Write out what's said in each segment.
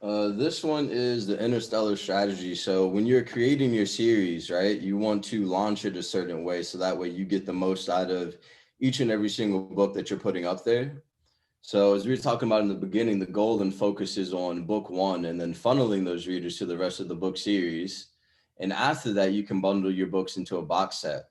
This one is the Interstellar strategy. So when you're creating your series, right, you want to launch it a certain way so that way you get the most out of each and every single book that you're putting up there. So as we were talking about in the beginning, the goal and focus is on book one and then funneling those readers to the rest of the book series. And after that, you can bundle your books into a box set.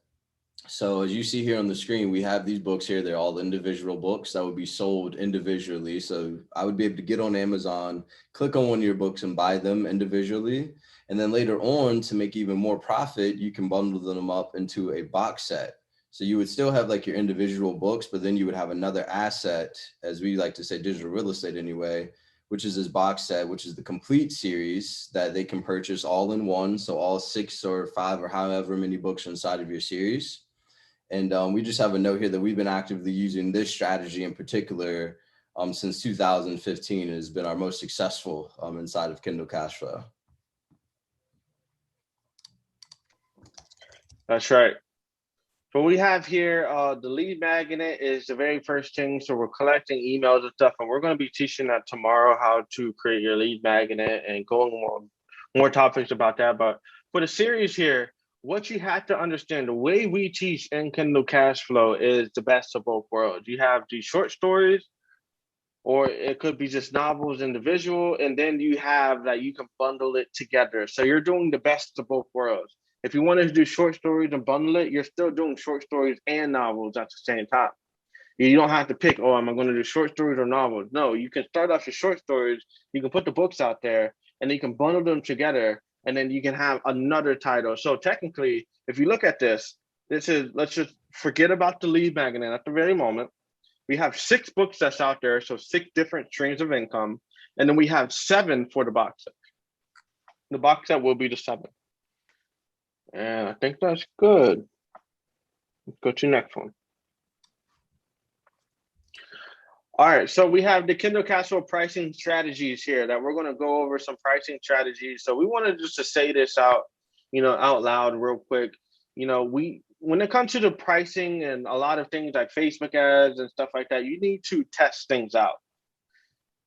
So as you see here on the screen, we have these books here. They're all individual books that would be sold individually. So I would be able to get on Amazon, click on one of your books and buy them individually. And then later on, to make even more profit, you can bundle them up into a box set. So you would still have like your individual books, but then you would have another asset, as we like to say, digital real estate anyway, which is this box set, which is the complete series that they can purchase all in one. So all six or five or however many books are inside of your series. And we just have a note here that we've been actively using this strategy in particular since 2015. It has been our most successful inside of Kindle Cashflow. That's right. So we have here, the lead magnet is the very first thing. So we're collecting emails and stuff, and we're going to be teaching that tomorrow how to create your lead magnet and going more topics about that. But for the series here, what you have to understand, the way we teach in Kindle Cashflow is the best of both worlds. You have these short stories, or it could be just novels individual, and then you have that you can bundle it together. So you're doing the best of both worlds. If you wanted to do short stories and bundle it, you're still doing short stories and novels at the same time. You don't have to pick, oh, am I going to do short stories or novels? No, you can start off your short stories, you can put the books out there, and then you can bundle them together, and then you can have another title. So technically, if you look at this is, let's just forget about the lead magnet at the very moment. We have 6 books that's out there, so 6 different streams of income, and then we have 7 for the box set. The box set will be the 7th. And I think that's good. Let's go to the next one. All right, so we have the Kindle Cashflow pricing strategies here that we're going to go over some pricing strategies. So we wanted just to say this out, out loud real quick. When it comes to the pricing and a lot of things like Facebook ads and stuff like that, you need to test things out.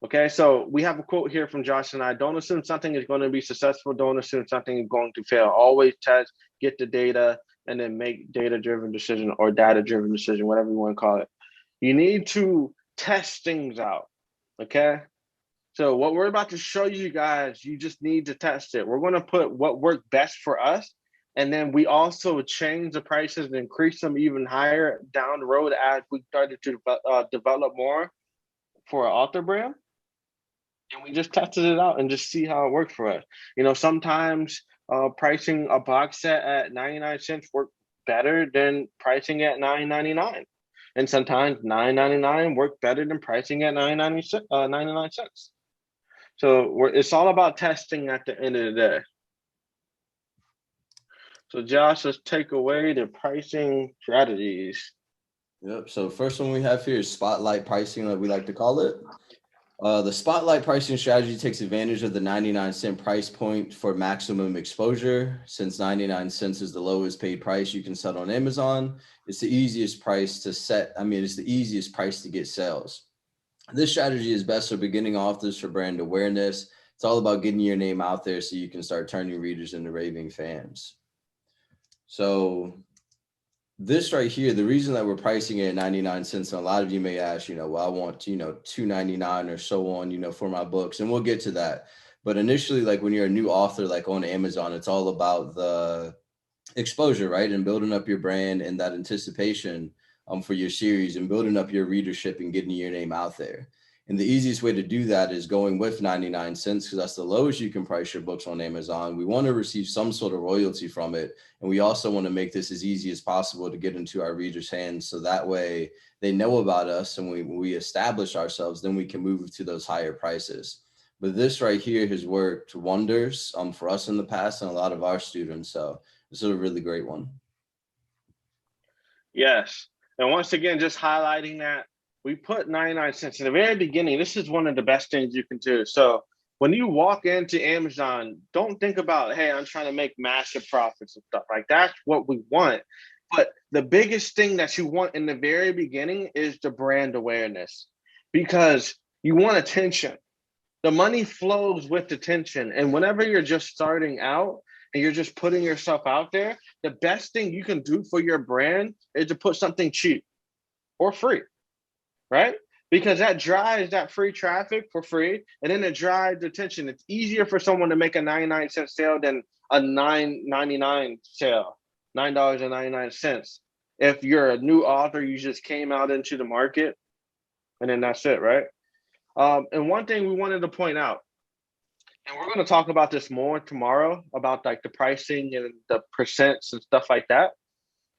Okay, so we have a quote here from Josh and I: don't assume something is going to be successful. Don't assume something is going to fail. Always test, get the data, and then make data-driven decision or data-driven decision, whatever you want to call it. You need to test things out, okay? So what we're about to show you guys, you just need to test it. We're going to put what worked best for us, and then we also change the prices and increase them even higher down the road as we started to develop more for our author brand. And we just tested it out and just see how it worked for us. Sometimes pricing a box set at 99 cents worked better than pricing at $9.99. And sometimes $9.99 worked better than pricing at 99 cents. So it's all about testing at the end of the day. So Josh, let's take away the pricing strategies. Yep. So first one we have here is spotlight pricing, like we like to call it. The spotlight pricing strategy takes advantage of the 99-cent price point for maximum exposure. Since 99 cents is the lowest paid price you can sell on Amazon, it's the easiest price to set. It's the easiest price to get sales. This strategy is best for beginning authors for brand awareness. It's all about getting your name out there so you can start turning readers into raving fans. So this right here, the reason that we're pricing it at 99 cents, and a lot of you may ask, well, I want, $2.99 or so on, for my books, and we'll get to that. But initially, like when you're a new author, like on Amazon, it's all about the exposure, right? And building up your brand and that anticipation for your series and building up your readership and getting your name out there. And the easiest way to do that is going with 99 cents because that's the lowest you can price your books on Amazon. We want to receive some sort of royalty from it. And we also want to make this as easy as possible to get into our readers' hands. So that way they know about us. And when we establish ourselves, then we can move to those higher prices. But this right here has worked wonders for us in the past and a lot of our students. So this is a really great one. Yes. And once again, just highlighting that we put 99 cents in the very beginning. This is one of the best things you can do. So when you walk into Amazon, don't think about, hey, I'm trying to make massive profits and stuff. Like that's what we want. But the biggest thing that you want in the very beginning is the brand awareness, because you want attention. The money flows with attention. And whenever you're just starting out and you're just putting yourself out there, the best thing you can do for your brand is to put something cheap or free, right? Because that drives that free traffic for free, and then it drives attention. It's easier for someone to make a 99-cent sale than a $9.99 sale, $9.99. If you're a new author, you just came out into the market, and then that's it, right? And one thing we wanted to point out, and we're going to talk about this more tomorrow about like the pricing and the percents and stuff like that.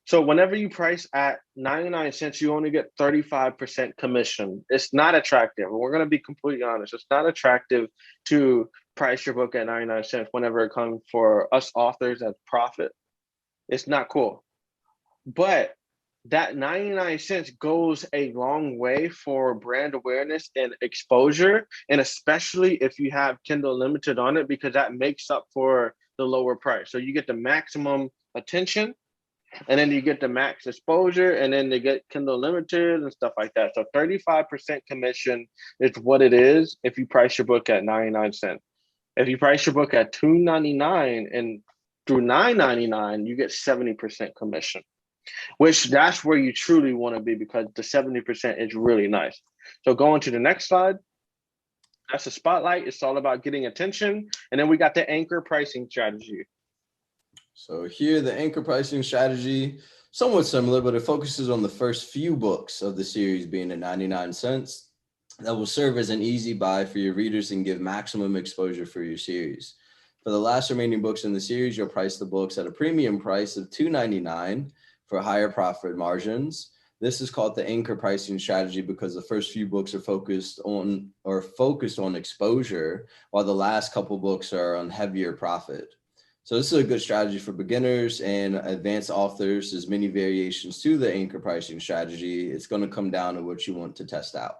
So whenever you price at 99 cents, you only get 35% commission. It's not attractive. We're going to be completely honest. It's not attractive to price your book at 99 cents whenever it comes for us authors as profit. It's not cool. But that 99 cents goes a long way for brand awareness and exposure, and especially if you have Kindle Limited on it, because that makes up for the lower price. So you get the maximum attention, and then you get the max exposure, and then they get Kindle Limited and stuff like that. So 35% commission is what it is if you price your book at 99 cents. If you price your book at $2.99 and through $9.99, you get 70% commission, which that's where you truly want to be, because the 70% is really nice. So going to the next slide, that's a spotlight. It's all about getting attention. And then we got the anchor pricing strategy. So here, the anchor pricing strategy, somewhat similar, but it focuses on the first few books of the series being at 99 cents. That will serve as an easy buy for your readers and give maximum exposure for your series. For the last remaining books in the series, you'll price the books at a premium price of $2.99 for higher profit margins. This is called the anchor pricing strategy because the first few books are focused on exposure, while the last couple books are on heavier profit. So this is a good strategy for beginners and advanced authors. There's many variations to the anchor pricing strategy. It's going to come down to what you want to test out.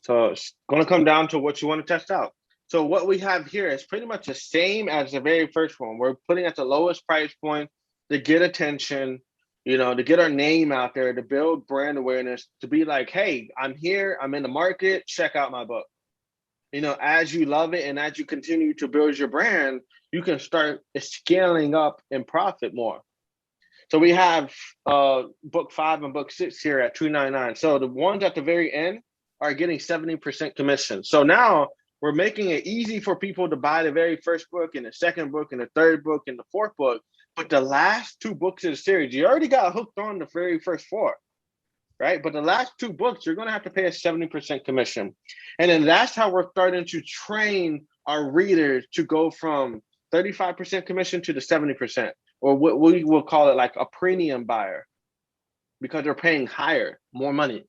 So it's going to come down to what you want to test out. So what we have here is pretty much the same as the very first one. We're putting at the lowest price point to get attention, to get our name out there, to build brand awareness, to be like, hey, I'm here, I'm in the market, check out my book. As you love it and as you continue to build your brand, you can start scaling up and profit more. So we have book 5 and book 6 here at $2.99. So the ones at the very end are getting 70% commission. So now we're making it easy for people to buy the very first book and the second book and the third book and the fourth book. But the last 2 books of the series, you already got hooked on the very first 4. Right? But the last 2 books, you're going to have to pay a 70% commission. And then that's how we're starting to train our readers to go from 35% commission to the 70%, or what we will call it like a premium buyer, because they're paying higher, more money.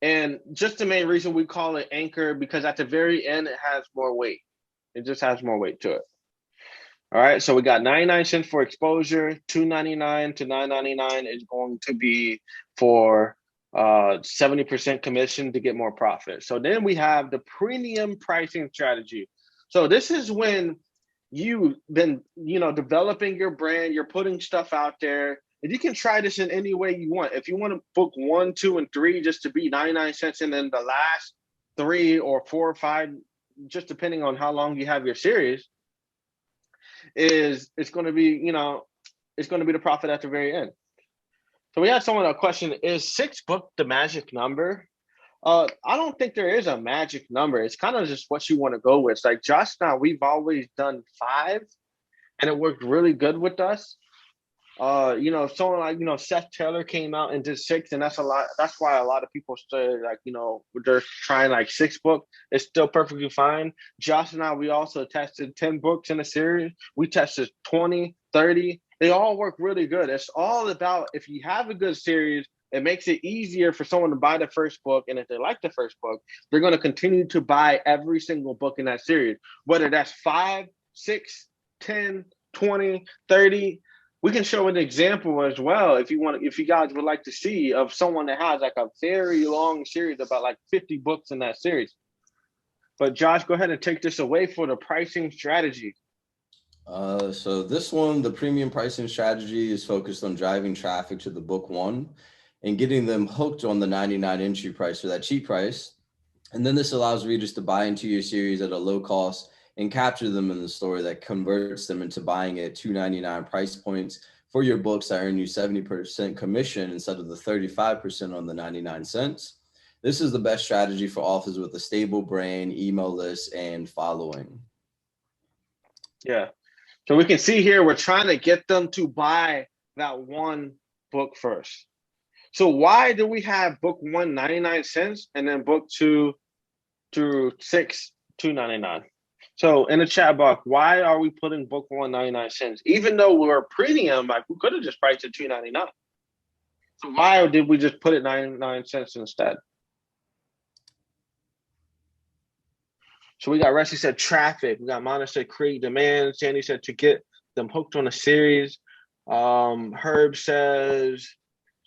And just the main reason we call it anchor, because at the very end, it has more weight. It just has more weight to it. All right, so we got 99 cents for exposure, $2.99 to $9.99 is going to be for 70% commission to get more profit. So then we have the premium pricing strategy. So this is when you've been, developing your brand, you're putting stuff out there, and you can try this in any way you want. If you want to book 1, 2, and 3 just to be 99 cents, and then the last 3 or 4 or 5, just depending on how long you have your series, it's going to be, it's going to be the profit at the very end. So we had someone a question: is 6 book the magic number? I don't think there is a magic number. It's kind of just what you want to go with. It's like Josh and I, we've always done 5, and it worked really good with us. Someone like, Seth Taylor came out and did 6, and that's a lot. That's why a lot of people say like, they're trying like 6 books. It's still perfectly fine. Josh and I, we also tested 10 books in a series. We tested 20, 30. They all work really good. It's all about, if you have a good series, it makes it easier for someone to buy the first book. And if they like the first book, they're going to continue to buy every single book in that series, whether that's 5, 6, 10, 20, 30. We can show an example as well if you guys would like to see, of someone that has like a very long series, about like 50 books in that series. But Josh, go ahead and take this away for the pricing strategy. So this one, the premium pricing strategy, is focused on driving traffic to the book 1 and getting them hooked on the 99 entry price or that cheap price. And then this allows readers to buy into your series at a low cost and capture them in the story that converts them into buying at $2.99 price points for your books that earn you 70% commission instead of the 35% on the 99 cents. This is the best strategy for authors with a stable brand, email list, and following. Yeah. So we can see here, we're trying to get them to buy that one book first. So why do we have book 1 99 cents and then book 2 through 6 $2.99? So in the chat box, why are we putting book 1 99 cents? Even though we're premium, like we could have just priced it $2.99. So why did we just put it 99 cents instead? So we got Rusty said traffic. We got Mona said create demand. Sandy said to get them hooked on a series. Herb says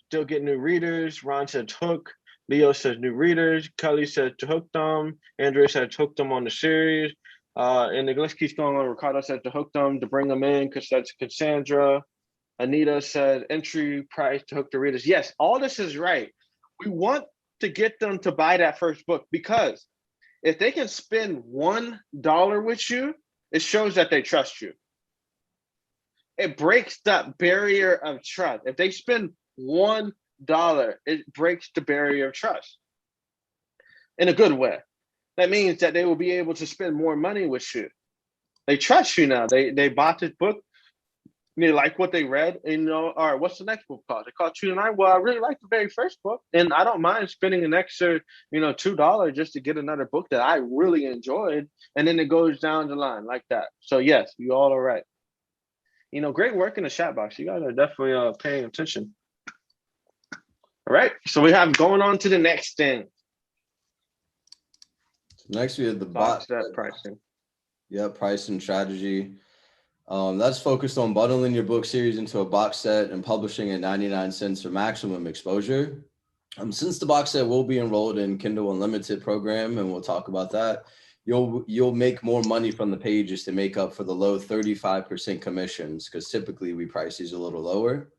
still get new readers. Ron said hook. Leo says new readers. Kelly said to hook them. Andrea said to hook them on the series. And the list keeps going on. Ricardo said to hook them, to bring them in, because that's Cassandra. Anita said entry price to hook the readers. Yes, all this is right. We want to get them to buy that first book, because if they can spend $1 with you, it shows that they trust you. It breaks that barrier of trust. If they spend $1, it breaks the barrier of trust in a good way. That means that they will be able to spend more money with you. They trust you now. They bought this book. They like what they read, and all right, what's the next book called? It called $2.99. Well, I really like the very first book, and I don't mind spending an extra, $2 just to get another book that I really enjoyed, and then it goes down the line like that. So yes, you all are right. Great work in the chat box. You guys are definitely paying attention. All right, so we have going on to the next thing. Next, we have the Boxset pricing. Yeah, pricing strategy. That's focused on bundling your book series into a box set and publishing at 99 cents for maximum exposure. Since the box set will be enrolled in Kindle Unlimited program, and we'll talk about that, you'll make more money from the pages to make up for the low 35% commissions, because typically we price these a little lower.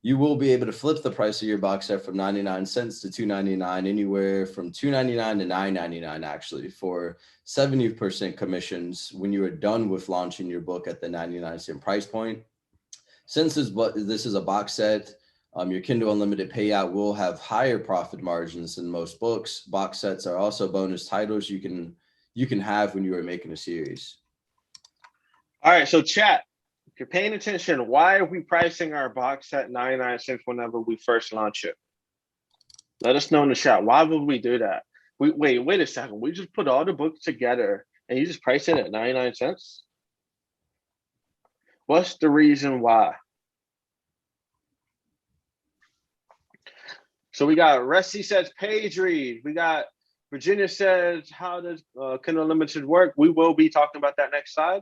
You will be able to flip the price of your box set from 99 cents to $2.99, anywhere from $2.99 to $9.99 actually, for 70% commissions when you are done with launching your book at the 99 cent price point. Since this is a box set, your Kindle Unlimited payout will have higher profit margins than most books. Box sets are also bonus titles you can have when you are making a series. All right, so chat. If you're paying attention, why are we pricing our box at 99 cents whenever we first launch it? Let us know in the chat. Why would we do that? Wait a second. We just put all the books together and you just price it at 99 cents? What's the reason why? So we got Rusty says page read. We got Virginia says, how does Kindle Unlimited work? We will be talking about that next slide.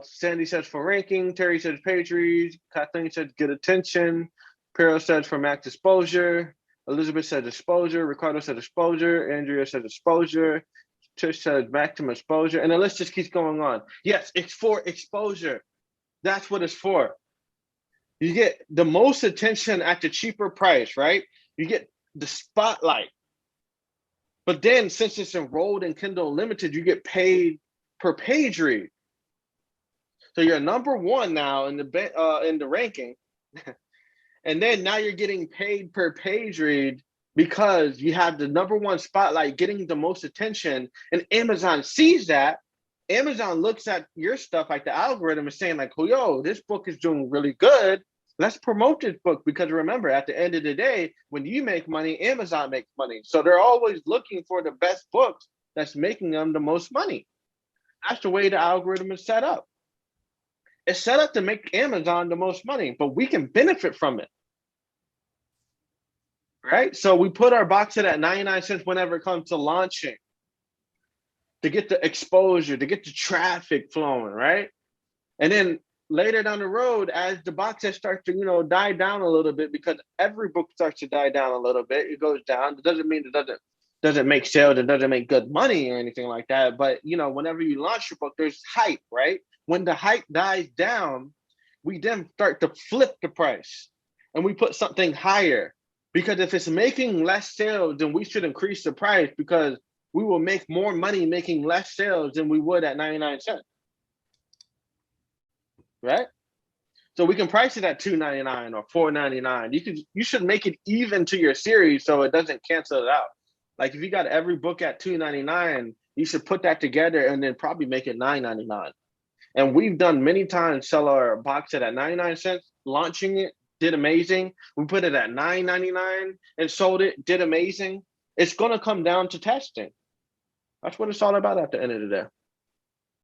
Sandy says for ranking. Terry says page reads. Kathleen says get attention. Pero says for max exposure. Elizabeth said exposure. Ricardo said exposure. Andrea said exposure. Trish said maximum exposure. And the list just keeps going on. Yes, it's for exposure. That's what it's for. You get the most attention at the cheaper price, right? You get the spotlight. But then since it's enrolled in Kindle Unlimited, you get paid per page read. So you're number one now in the ranking. And then now you're getting paid per page read because you have the number one spotlight getting the most attention. And Amazon sees that. Amazon looks at your stuff, like the algorithm is saying like, oh, yo, this book is doing really good. Let's promote this book, because remember, at the end of the day, when you make money, Amazon makes money. So they're always looking for the best books that's making them the most money. That's the way the algorithm is set up. It's set up to make Amazon the most money, but we can benefit from it. Right? So we put our box set at 99 cents whenever it comes to launching, to get the exposure, to get the traffic flowing, right? And then later down the road, as the box set starts to, die down a little bit, because every book starts to die down a little bit, it goes down. It doesn't mean it doesn't make sales, it doesn't make good money or anything like that. But, whenever you launch your book, there's hype, right? When the hype dies down, we then start to flip the price and we put something higher. Because if it's making less sales, then we should increase the price because we will make more money making less sales than we would at 99 cents. Right? So we can price it at $2.99 or $4.99. You should make it even to your series so it doesn't cancel it out. Like if you got every book at $2.99, you should put that together and then probably make it $9.99. And we've done many times sell our box set at 99 cents, launching it, did amazing. We put it at $9.99 and sold it, did amazing. It's going to come down to testing. That's what it's all about at the end of the day.